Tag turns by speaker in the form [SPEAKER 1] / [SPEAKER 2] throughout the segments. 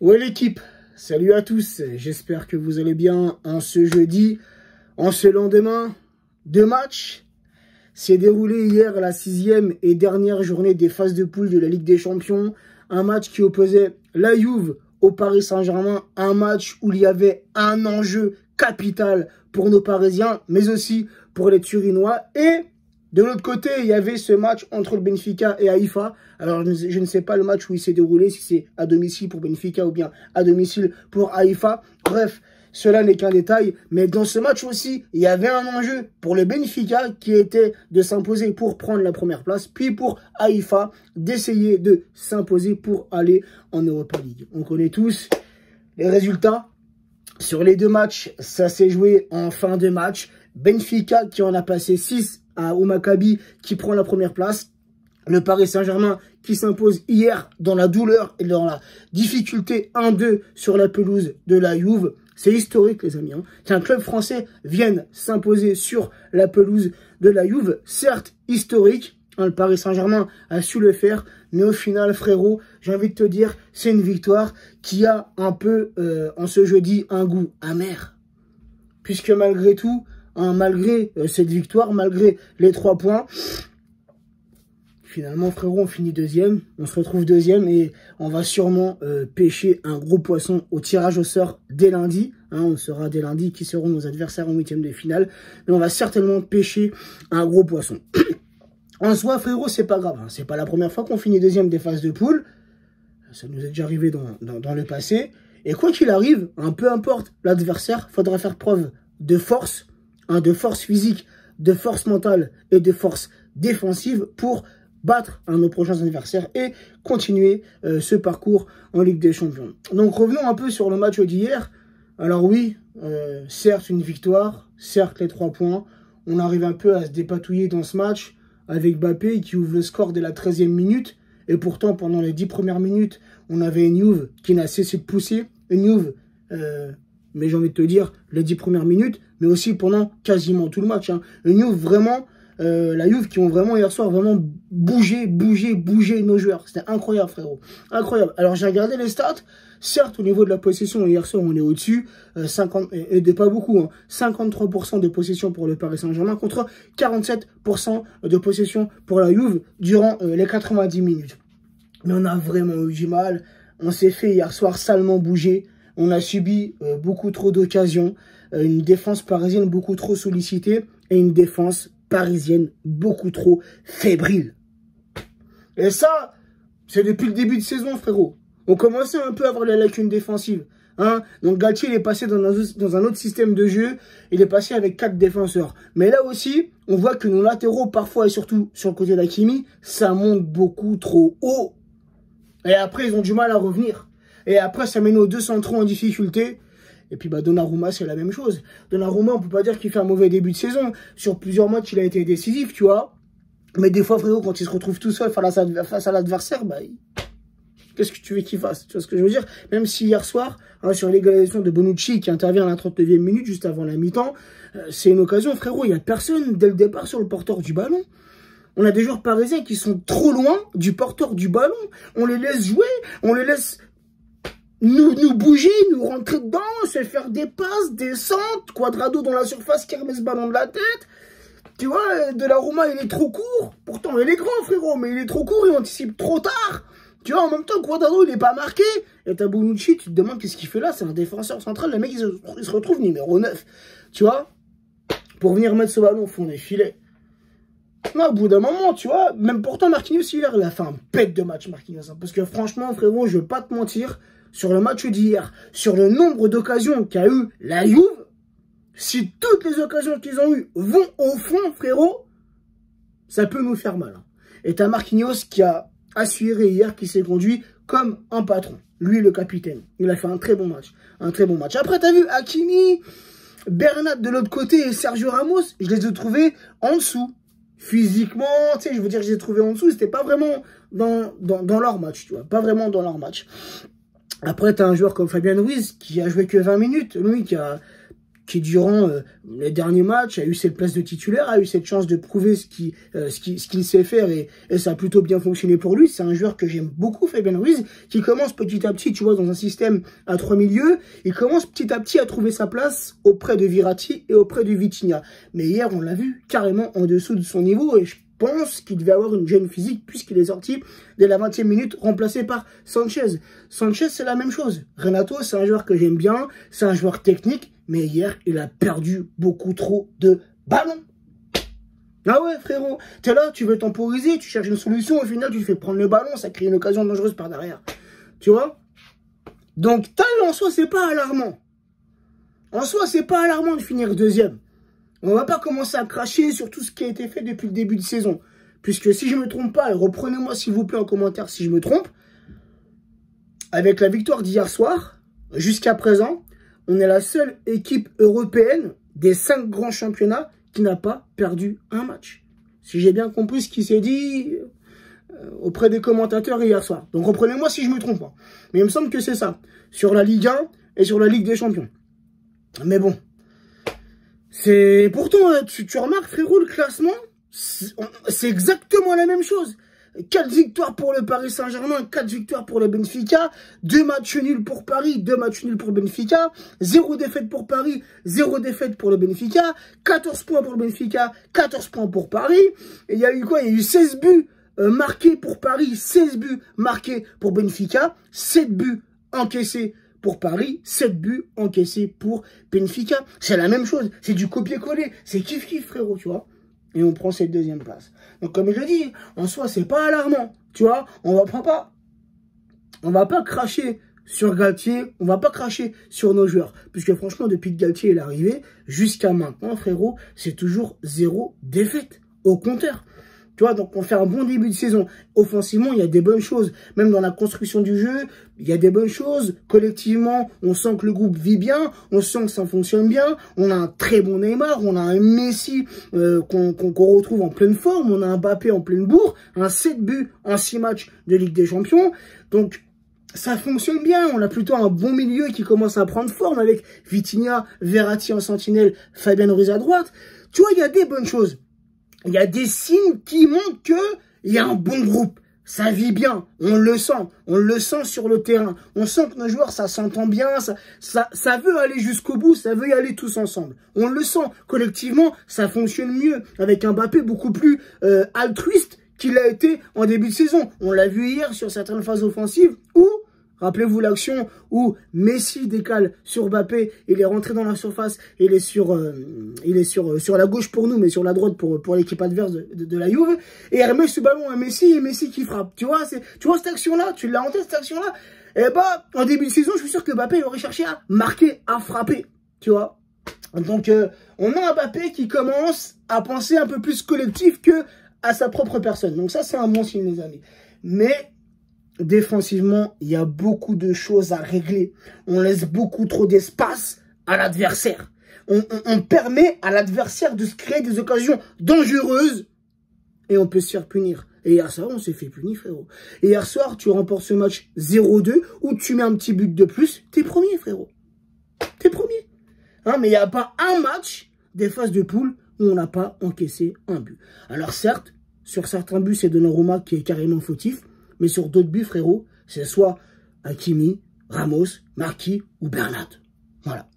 [SPEAKER 1] Ouais l'équipe, salut à tous, j'espère que vous allez bien en ce jeudi, en ce lendemain de match. S'est déroulé hier la 6e et dernière journée des phases de poule de la Ligue des Champions. Un match qui opposait la Juve au Paris Saint-Germain. Un match où il y avait un enjeu capital pour nos Parisiens, mais aussi pour les Turinois. Et de l'autre côté, il y avait ce match entre le Benfica et Haïfa. Alors, je ne sais pas le match où il s'est déroulé, si c'est à domicile pour Benfica ou bien à domicile pour Haïfa. Bref, cela n'est qu'un détail. Mais dans ce match aussi, il y avait un enjeu pour le Benfica qui était de s'imposer pour prendre la première place. Puis pour Haïfa, d'essayer de s'imposer pour aller en Europa League. On connaît tous les résultats. Sur les deux matchs, ça s'est joué en fin de match. Benfica qui en a passé 6 au Maccabi qui prend la première place. Le Paris Saint-Germain qui s'impose hier dans la douleur et dans la difficulté 1-2 sur la pelouse de la Juve. C'est historique les amis, qu'un club français vienne s'imposer sur la pelouse de la Juve. Certes historique, le Paris Saint-Germain a su le faire, mais au final frérot, j'ai envie de te dire, c'est une victoire qui a un peu, en ce jeudi, un goût amer. Puisque malgré tout, malgré cette victoire, malgré les 3 points, finalement, frérot, on finit deuxième. On se retrouve deuxième et on va sûrement pêcher un gros poisson au tirage au sort dès lundi. On saura dès lundi qui seront nos adversaires en 8e de finale. Mais on va certainement pêcher un gros poisson. En soi, frérot, c'est pas grave. C'est pas la première fois qu'on finit deuxième des phases de poule. Ça nous est déjà arrivé dans le passé. Et quoi qu'il arrive, peu importe l'adversaire, faudra faire preuve de force. De force physique, de force mentale et de force défensive pour battre nos prochains adversaires et continuer ce parcours en Ligue des Champions. Donc revenons un peu sur le match d'hier. Alors oui, certes une victoire, certes les 3 points. On arrive un peu à se dépatouiller dans ce match avec Mbappé qui ouvre le score dès la 13e minute. Et pourtant pendant les 10 premières minutes, on avait une Juve qui n'a cessé de pousser. Une Juve... mais j'ai envie de te dire, les 10 premières minutes, mais aussi pendant quasiment tout le match. Une Juve vraiment, la Juve qui ont vraiment hier soir vraiment bougé nos joueurs. C'était incroyable, frérot. Incroyable. Alors, j'ai regardé les stats. Certes, au niveau de la possession, hier soir, on est au-dessus. 50, et de pas beaucoup. 53% de possession pour le Paris Saint-Germain contre 47% de possession pour la Juve durant les 90 minutes. Mais on a vraiment eu du mal. On s'est fait hier soir salement bouger. On a subi beaucoup trop d'occasions, une défense parisienne beaucoup trop sollicitée et une défense parisienne beaucoup trop fébrile. Et ça, c'est depuis le début de saison, frérot. On commençait un peu à avoir les lacunes défensives. Donc Galtier, il est passé dans un autre système de jeu. Il est passé avec 4 défenseurs. Mais là aussi, on voit que nos latéraux, parfois et surtout sur le côté d'Hakimi, ça monte beaucoup trop haut. Et après, ils ont du mal à revenir. Et après, ça met nos 2 centraux en difficulté. Et puis, Donnarumma, c'est la même chose. Donnarumma, on peut pas dire qu'il fait un mauvais début de saison. Sur plusieurs matchs, il a été décisif, tu vois. Mais des fois, frérot, quand il se retrouve tout seul face à l'adversaire, qu'est-ce que tu veux qu'il fasse? Tu vois ce que je veux dire? Même si hier soir, sur l'égalisation de Bonucci, qui intervient à la 39e minute, juste avant la mi-temps, c'est une occasion, frérot. Il n'y a personne, dès le départ, sur le porteur du ballon. On a des joueurs parisiens qui sont trop loin du porteur du ballon. On les laisse jouer, on les laisse... Nous bouger, nous rentrer dedans, se faire des passes, des centres, Quadrado dans la surface qui remet ce ballon de la tête. Tu vois, Donnarumma, il est trop court. Pourtant, il est grand, frérot, mais il est trop court, il anticipe trop tard. Tu vois, en même temps, Quadrado, il n'est pas marqué. Et t'as Bonucci, tu te demandes qu'est-ce qu'il fait là. C'est un défenseur central, le mec, il se retrouve numéro 9. Tu vois, pour venir mettre ce ballon au fond des filets. Non, au bout d'un moment, tu vois, même pourtant, Marquinhos, il a fait un pète de match, Marquinhos. Parce que franchement, frérot, je vais pas te mentir. Sur le match d'hier, sur le nombre d'occasions qu'a eu la Juve, si toutes les occasions qu'ils ont eues vont au fond, frérot, ça peut nous faire mal. Et t'as Marquinhos qui a assuré hier, qui s'est conduit comme un patron. Lui, le capitaine. Il a fait un très bon match. Après, t'as vu Hakimi, Bernat de l'autre côté et Sergio Ramos, je les ai trouvés en dessous. Physiquement, tu sais, je veux dire, je les ai trouvés en dessous. C'était pas vraiment dans leur match, tu vois. Pas vraiment dans leur match. Après, tu as un joueur comme Fabien Ruiz qui a joué que 20 minutes. Lui, qui a qui durant les derniers matchs a eu cette place de titulaire, a eu cette chance de prouver ce qu'il sait faire et ça a plutôt bien fonctionné pour lui. C'est un joueur que j'aime beaucoup, Fabien Ruiz, qui commence petit à petit, tu vois, dans un système à 3 milieux, il commence petit à petit à trouver sa place auprès de Verratti et auprès de Vitinha. Mais hier, on l'a vu carrément en dessous de son niveau et je pense qu'il devait avoir une gêne physique puisqu'il est sorti dès la 20e minute remplacé par Sanchez. Sanchez, c'est la même chose. Renato, c'est un joueur que j'aime bien, c'est un joueur technique, mais hier, il a perdu beaucoup trop de ballons. Ah ouais, frérot, t'es là, tu veux temporiser, tu cherches une solution, au final, tu te fais prendre le ballon, ça crée une occasion dangereuse par derrière. Tu vois? Donc, en soi, c'est pas alarmant. En soi, c'est pas alarmant de finir deuxième. On va pas commencer à cracher sur tout ce qui a été fait depuis le début de saison. Puisque si je me trompe pas, et reprenez-moi s'il vous plaît en commentaire si je me trompe, avec la victoire d'hier soir, jusqu'à présent, on est la seule équipe européenne des 5 grands championnats qui n'a pas perdu un match. Si j'ai bien compris ce qui s'est dit auprès des commentateurs hier soir. Donc reprenez-moi si je me trompe pas. Mais il me semble que c'est ça. Sur la Ligue 1 et sur la Ligue des Champions. Mais bon. C'est pourtant, tu remarques, frérot, le classement, c'est exactement la même chose. 4 victoires pour le Paris Saint-Germain, 4 victoires pour le Benfica, 2 matchs nuls pour Paris, 2 matchs nuls pour le Benfica, 0 défaite pour Paris, 0 défaite pour le Benfica, 14 points pour le Benfica, 14 points pour Paris. Et il y a eu quoi? Il y a eu 16 buts marqués pour Paris, 16 buts marqués pour Benfica, 7 buts encaissés pour Paris, 7 buts encaissés pour Benfica. C'est la même chose, c'est du copier-coller, c'est kiff-kiff, frérot, tu vois. Et on prend cette deuxième place. Donc, comme je le dis, en soi, c'est pas alarmant, tu vois. On va pas cracher sur Galtier, on va pas cracher sur nos joueurs. Puisque franchement, depuis que Galtier est arrivé, jusqu'à maintenant, frérot, c'est toujours 0 défaite au compteur. Tu vois, donc on fait un bon début de saison. Offensivement, il y a des bonnes choses. Même dans la construction du jeu, il y a des bonnes choses. Collectivement, on sent que le groupe vit bien. On sent que ça fonctionne bien. On a un très bon Neymar. On a un Messi qu'on retrouve en pleine forme. On a un Mbappé en pleine bourre. Un 7 buts en 6 matchs de Ligue des Champions. Donc, ça fonctionne bien. On a plutôt un bon milieu qui commence à prendre forme avec Vitinha, Verratti en sentinelle, Fabien Ruiz à droite. Tu vois, il y a des bonnes choses. Il y a des signes qui montrent qu'il y a un bon groupe. Ça vit bien, on le sent sur le terrain. On sent que nos joueurs, ça s'entend bien, ça veut aller jusqu'au bout, ça veut y aller tous ensemble. On le sent, collectivement, ça fonctionne mieux, avec un Mbappé beaucoup plus altruiste qu'il a été en début de saison. On l'a vu hier sur certaines phases offensives où, rappelez-vous l'action où Messi décale sur Mbappé, il est rentré dans la surface, il est sur la gauche pour nous, mais sur la droite pour l'équipe adverse de la Juve, et il remet ce ballon à Messi, et Messi qui frappe. Tu vois cette action-là, tu l'as en tête cette action-là? Et bah, en début de saison, je suis sûr que Mbappé il aurait cherché à marquer, à frapper, tu vois. Donc, on a un Mbappé qui commence à penser un peu plus collectif que à sa propre personne. Donc ça, c'est un bon signe, les amis. Mais défensivement, il y a beaucoup de choses à régler. On laisse beaucoup trop d'espace à l'adversaire. On permet à l'adversaire de se créer des occasions dangereuses et on peut se faire punir. Et hier soir, on s'est fait punir, frérot. Et hier soir, tu remportes ce match 0-2 ou tu mets un petit but de plus, t'es premier, frérot. T'es premier. Hein, mais il n'y a pas un match des phases de poule où on n'a pas encaissé un but. Alors certes, sur certains buts, c'est Donnarumma qui est carrément fautif. Mais sur d'autres buts, frérot, c'est soit Hakimi, Ramos, Marquis ou Bernat. Voilà.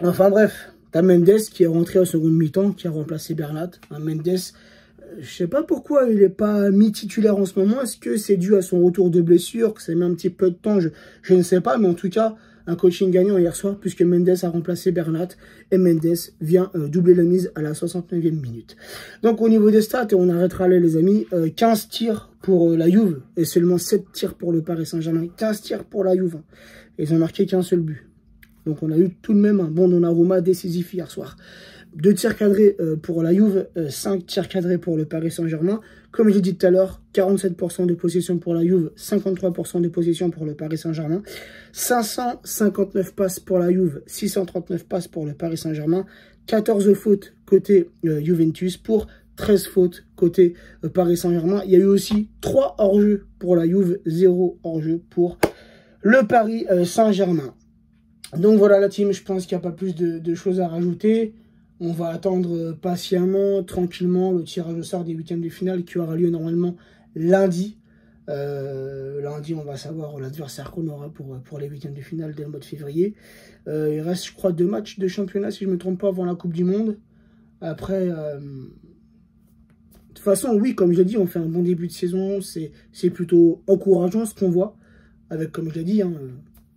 [SPEAKER 1] Enfin bref, t'as Mendes qui est rentré en seconde mi-temps, qui a remplacé Bernat. Mendes, je sais pas pourquoi il n'est pas mis titulaire en ce moment. Est-ce que c'est dû à son retour de blessure, que ça met un petit peu de temps, je ne sais pas. Mais en tout cas, un coaching gagnant hier soir, puisque Mendes a remplacé Bernat. Et Mendes vient doubler la mise à la 69e minute. Donc au niveau des stats, et on arrêtera là les amis, 15 tirs pour la Juve et seulement 7 tirs pour le Paris Saint-Germain. 15 tirs pour la Juve. Ils ont marqué qu'un seul but. Donc on a eu tout de même un bon Donnarumma décisif hier soir. 2 tirs cadrés pour la Juve, 5 tirs cadrés pour le Paris Saint-Germain. Comme j'ai dit tout à l'heure, 47% de possession pour la Juve, 53% de possession pour le Paris Saint-Germain. 559 passes pour la Juve, 639 passes pour le Paris Saint-Germain. 14 fautes côté Juventus pour 13 fautes côté Paris Saint-Germain. Il y a eu aussi 3 hors-jeu pour la Juve, 0 hors-jeu pour le Paris Saint-Germain. Donc voilà la team, je pense qu'il n'y a pas plus de choses à rajouter. On va attendre patiemment, tranquillement, le tirage au sort des huitièmes de finale qui aura lieu normalement lundi. Lundi, on va savoir l'adversaire qu'on aura pour les huitièmes de finale dès le mois de février. Il reste, je crois, 2 matchs de championnat, si je ne me trompe pas, avant la Coupe du Monde. Après, de toute façon, oui, comme je l'ai dit, on fait un bon début de saison. C'est plutôt encourageant ce qu'on voit. Avec, comme je l'ai dit, hein,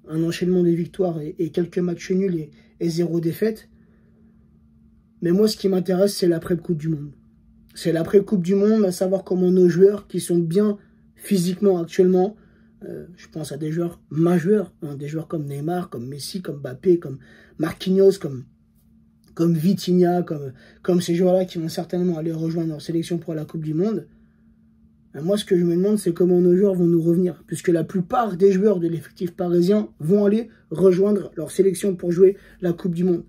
[SPEAKER 1] un enchaînement de victoires et quelques matchs nuls et 0 défaite. Mais moi, ce qui m'intéresse, c'est l'après-Coupe du Monde. C'est l'après-Coupe du Monde, à savoir comment nos joueurs, qui sont bien physiquement actuellement, je pense à des joueurs majeurs, hein, des joueurs comme Neymar, comme Messi, comme Mbappé, comme Marquinhos, comme Vitinha, comme ces joueurs-là qui vont certainement aller rejoindre leur sélection pour la Coupe du Monde. Et moi, ce que je me demande, c'est comment nos joueurs vont nous revenir. Puisque la plupart des joueurs de l'effectif parisien vont aller rejoindre leur sélection pour jouer la Coupe du Monde.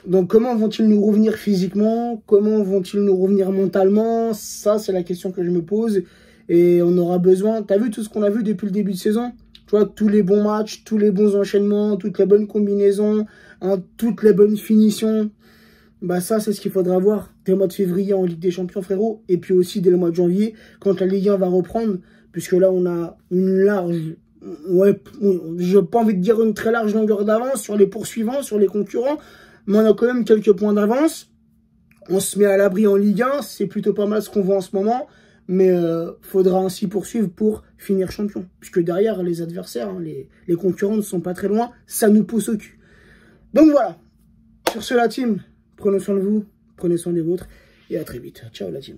[SPEAKER 1] Donc, comment vont-ils nous revenir physiquement? Comment vont-ils nous revenir mentalement? Ça, c'est la question que je me pose. Et on aura besoin... T'as vu tout ce qu'on a vu depuis le début de saison? Tu vois, tous les bons matchs, tous les bons enchaînements, toutes les bonnes combinaisons, hein, toutes les bonnes finitions. Bah ça, c'est ce qu'il faudra voir dès le mois de février en Ligue des Champions, frérot. Et puis aussi dès le mois de janvier, quand la Ligue 1 va reprendre. Puisque là, on a une large... Ouais, je n'ai pas envie de dire une très large longueur d'avance sur les poursuivants, sur les concurrents. Mais on a quand même quelques points d'avance. On se met à l'abri en Ligue 1. C'est plutôt pas mal ce qu'on voit en ce moment. Mais faudra ainsi poursuivre pour finir champion. Puisque derrière, les adversaires, hein, les concurrents ne sont pas très loin. Ça nous pousse au cul. Donc voilà. Sur ce, la team, prenez soin de vous. Prenez soin des vôtres. Et à très vite. Ciao la team.